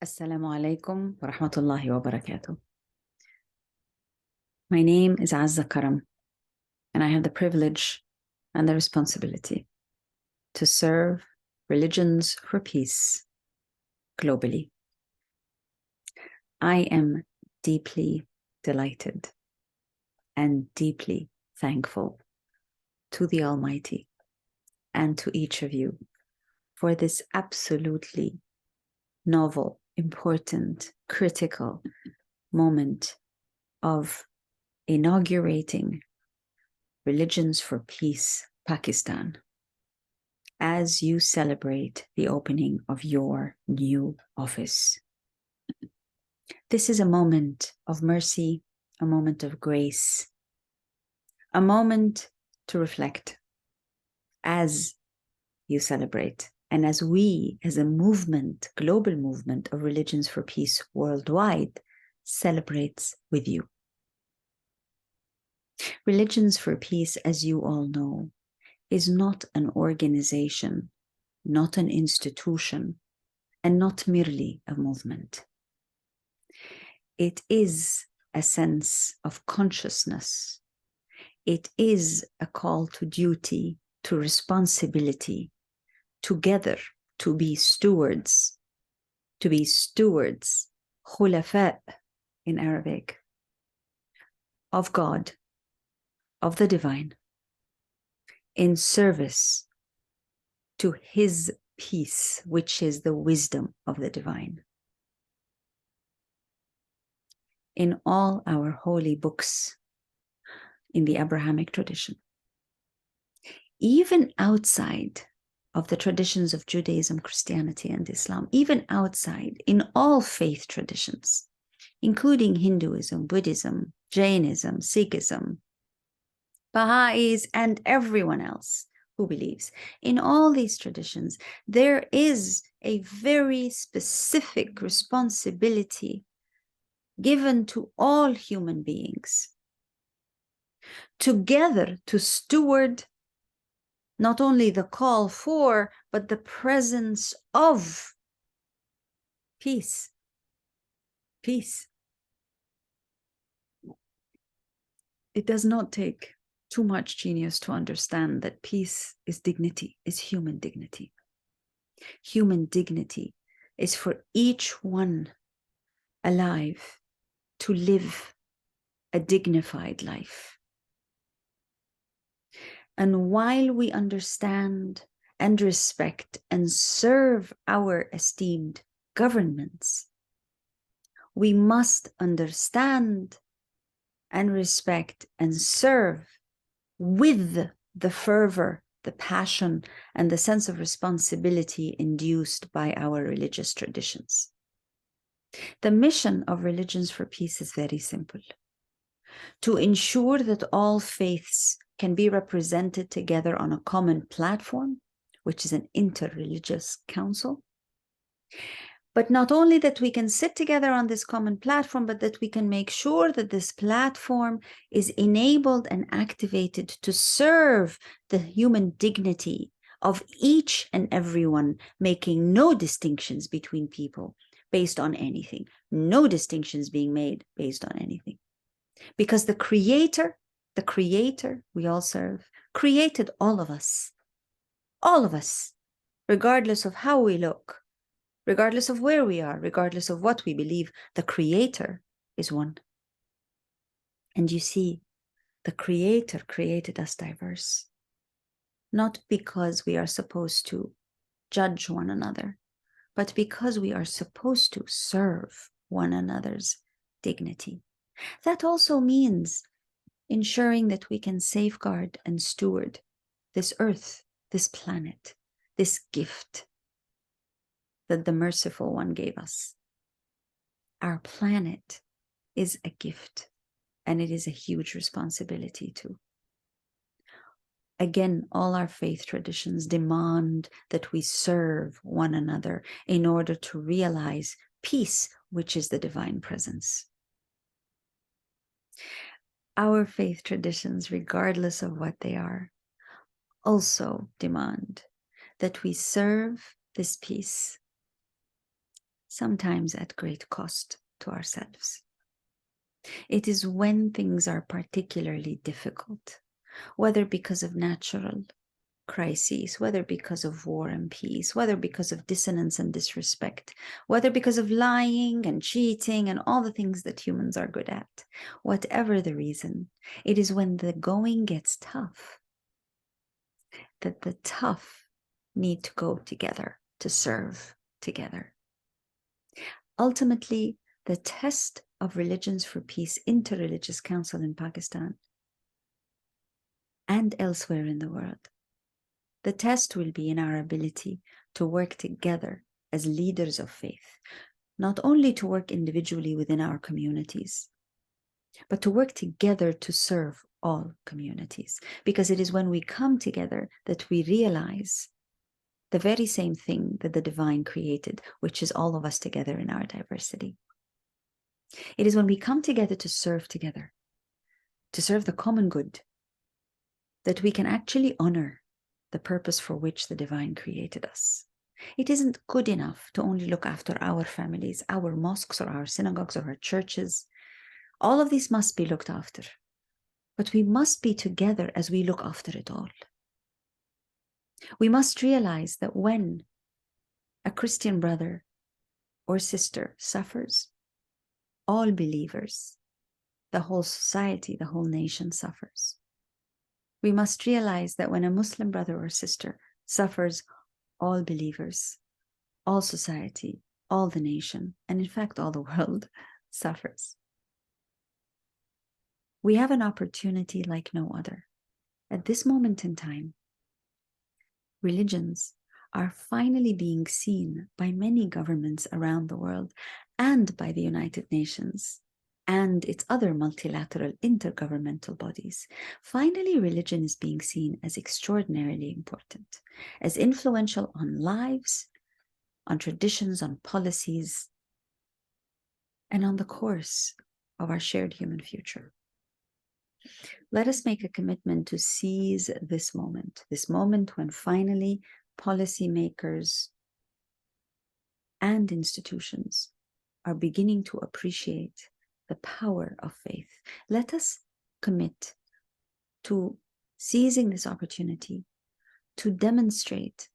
Assalamu alaikum wa rahmatullahi wa barakatuh. My name is Azza Karam, and I have the privilege and the responsibility to serve religions for peace globally. I am deeply delighted and deeply thankful to the Almighty and to each of you for this absolutely novel, important, critical moment of inaugurating Religions for Peace Pakistan as you celebrate the opening of your new office. This is a moment of mercy, a moment of grace, a moment to reflect as you celebrate and as we, as a movement, global movement of Religions for Peace worldwide, celebrates with you. Religions for Peace, as you all know, is not an organization, not an institution, and not merely a movement. It is a sense of consciousness. It is a call to duty, to responsibility, together to be stewards, khulafa in Arabic, of God, of the divine, in service to his peace, which is the wisdom of the divine. In all our holy books, in the Abrahamic tradition, even outside of the traditions of Judaism, Christianity, and Islam, even outside, in all faith traditions, including Hinduism, Buddhism, Jainism, Sikhism, Baha'is, and everyone else who believes. In all these traditions, there is a very specific responsibility given to all human beings together to steward not only the call for, but the presence of peace. Peace. It does not take too much genius to understand that peace is dignity, is human dignity. Human dignity is for each one alive to live a dignified life. And while we understand and respect and serve our esteemed governments, we must understand and respect and serve with the fervor, the passion, and the sense of responsibility induced by our religious traditions. The mission of Religions for Peace is very simple: to ensure that all faiths can be represented together on a common platform, which is an interreligious council. But not only that we can sit together on this common platform, but that we can make sure that this platform is enabled and activated to serve the human dignity of each and everyone, making no distinctions between people based on anything, no distinctions being made based on anything. Because the Creator we all serve, created all of us, regardless of how we look, regardless of where we are, regardless of what we believe. The Creator is one. And you see, the Creator created us diverse, not because we are supposed to judge one another, but because we are supposed to serve one another's dignity. That also means ensuring that we can safeguard and steward this earth, this planet, this gift that the Merciful One gave us. Our planet is a gift, and it is a huge responsibility too. Again, all our faith traditions demand that we serve one another in order to realize peace, which is the divine presence. Our faith traditions, regardless of what they are, also demand that we serve this peace sometimes at great cost to ourselves. It is when things are particularly difficult, whether because of natural crises, whether because of war and peace, whether because of dissonance and disrespect, whether because of lying and cheating and all the things that humans are good at, whatever the reason, it is when the going gets tough that the tough need to go together, to serve together. Ultimately, the test of Religions for Peace Interreligious Council in Pakistan and elsewhere in the world, the test will be in our ability to work together as leaders of faith, not only to work individually within our communities, but to work together to serve all communities. Because it is when we come together that we realize the very same thing that the divine created, which is all of us together in our diversity. It is when we come together, to serve the common good, that we can actually honor the purpose for which the divine created us. It isn't good enough to only look after our families, our mosques or our synagogues or our churches. All of these must be looked after, but we must be together as we look after it all. We must realize that when a Christian brother or sister suffers, all believers, the whole society, the whole nation suffers. We must realize that when a Muslim brother or sister suffers, all believers, all society, all the nation, and in fact all the world suffers. We have an opportunity like no other. At this moment in time, religions are finally being seen by many governments around the world and by the United Nations and its other multilateral intergovernmental bodies. Finally, religion is being seen as extraordinarily important, as influential on lives, on traditions, on policies, and on the course of our shared human future. Let us make a commitment to seize this moment when finally policymakers and institutions are beginning to appreciate the power of faith. Let us commit to seizing this opportunity to demonstrate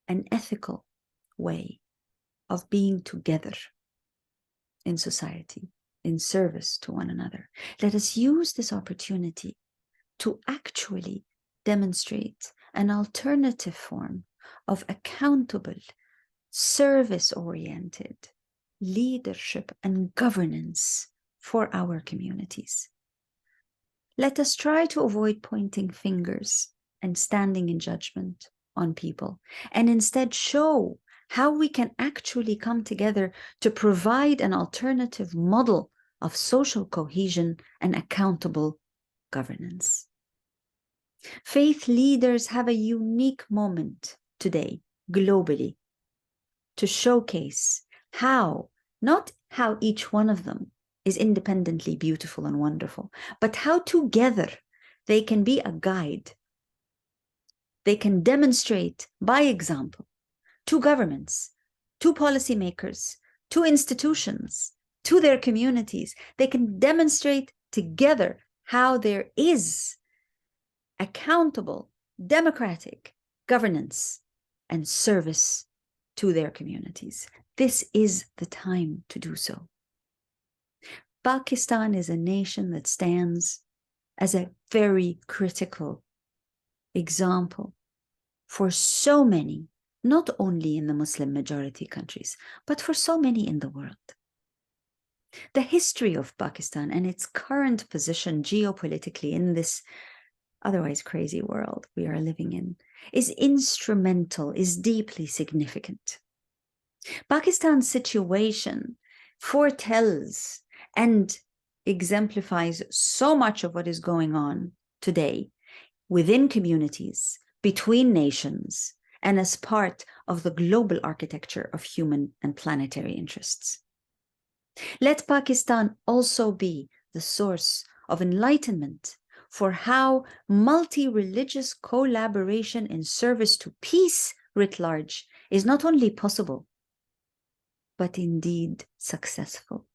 an ethical way of being together in society, in service to one another. Let us use this opportunity to actually demonstrate an alternative form of accountable, service-oriented leadership and governance for our communities. Let us try to avoid pointing fingers and standing in judgment on people, and instead show how we can actually come together to provide an alternative model of social cohesion and accountable governance. Faith leaders have a unique moment today, globally, to showcase how, not how each one of them is independently beautiful and wonderful, but how together they can be a guide. They can demonstrate by example to governments, to policymakers, to institutions, to their communities. They can demonstrate together how there is accountable, democratic governance and service to their communities. This is the time to do so. Pakistan is a nation that stands as a very critical example for so many, not only in the Muslim majority countries, but for so many in the world. The history of Pakistan and its current position geopolitically in this otherwise crazy world we are living in is instrumental, is deeply significant. Pakistan's situation foretells and exemplifies so much of what is going on today within communities, between nations, and as part of the global architecture of human and planetary interests. Let Pakistan also be the source of enlightenment for how multi-religious collaboration in service to peace writ large is not only possible, but indeed successful.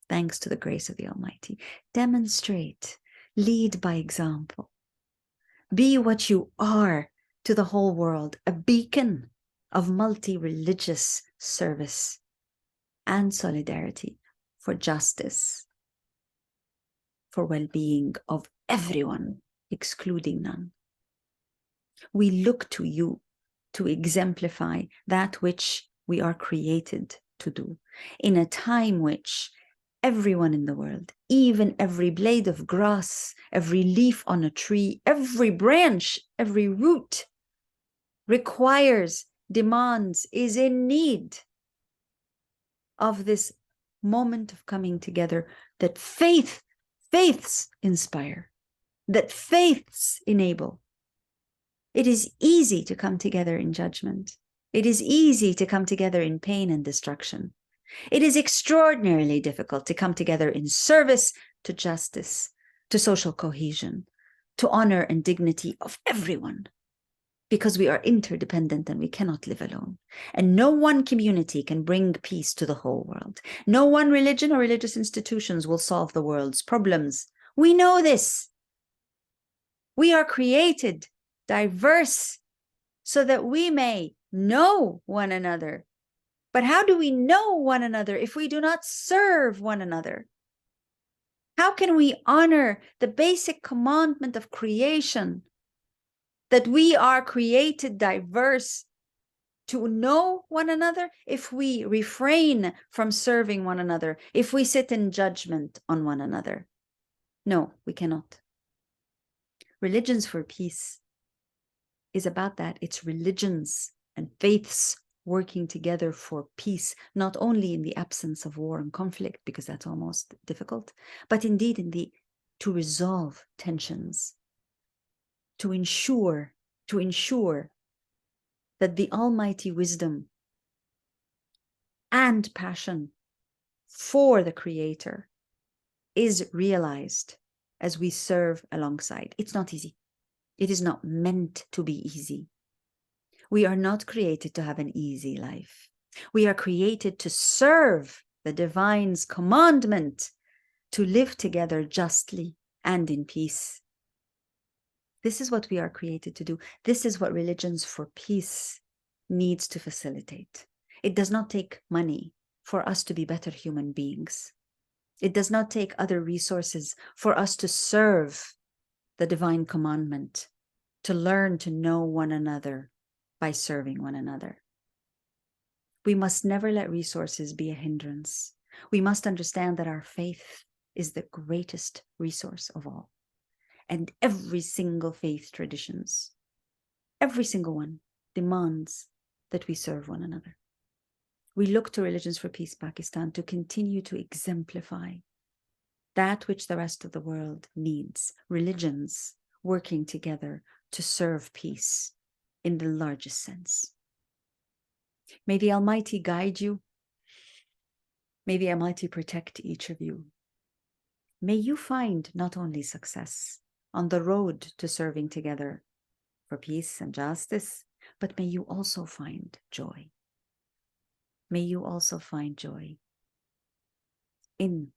Thanks to the grace of the Almighty. Demonstrate, lead by example. Be what you are to the whole world, a beacon of multi-religious service and solidarity for justice, for well-being of everyone, excluding none. We look to you to exemplify that which we are created to do in a time which everyone in the world, even every blade of grass, every leaf on a tree, every branch, every root requires, demands, is in need of this moment of coming together that faiths inspire, that faiths enable. It is easy to come together in judgment. It is easy to come together in pain and destruction. It is extraordinarily difficult to come together in service to justice, to social cohesion, to honor and dignity of everyone, because we are interdependent and we cannot live alone. And no one community can bring peace to the whole world. No one religion or religious institutions will solve the world's problems. We know this. We are created diverse so that we may know one another. But how do we know one another if we do not serve one another? How can we honor the basic commandment of creation, that we are created diverse, to know one another, if we refrain from serving one another, if we sit in judgment on one another? No, we cannot. Religions for Peace is about that. It's religions and faiths working together for peace, not only in the absence of war and conflict, because that's almost difficult, but indeed to resolve tensions, to ensure that the almighty wisdom and passion for the Creator is realized as we serve alongside. It's not easy. It is not meant to be easy. We are not created to have an easy life. We are created to serve the divine's commandment to live together justly and in peace. This is what we are created to do. This is what Religions for Peace needs to facilitate. It does not take money for us to be better human beings. It does not take other resources for us to serve the divine commandment, to learn to know one another by serving one another. We must never let resources be a hindrance. We must understand that our faith is the greatest resource of all. And every single faith traditions, every single one, demands that we serve one another. We look to Religions for Peace Pakistan to continue to exemplify that which the rest of the world needs, religions working together to serve peace in the largest sense. May the Almighty guide you. May the Almighty protect each of you. May you find not only success on the road to serving together for peace and justice, but may you also find joy. May you also find joy in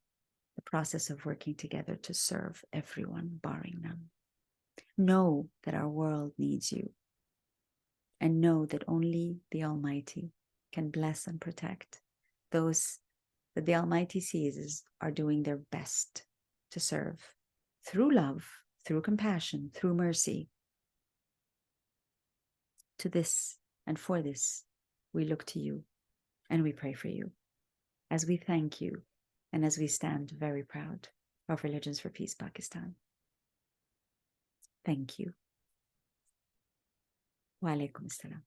the process of working together to serve everyone, barring none. Know that our world needs you, and know that only the Almighty can bless and protect those that the Almighty sees are doing their best to serve through love, through compassion, through mercy. To this and for this, we look to you and we pray for you, as we thank you and as we stand very proud of Religions for Peace Pakistan. Thank you. Wa alaikum assalam.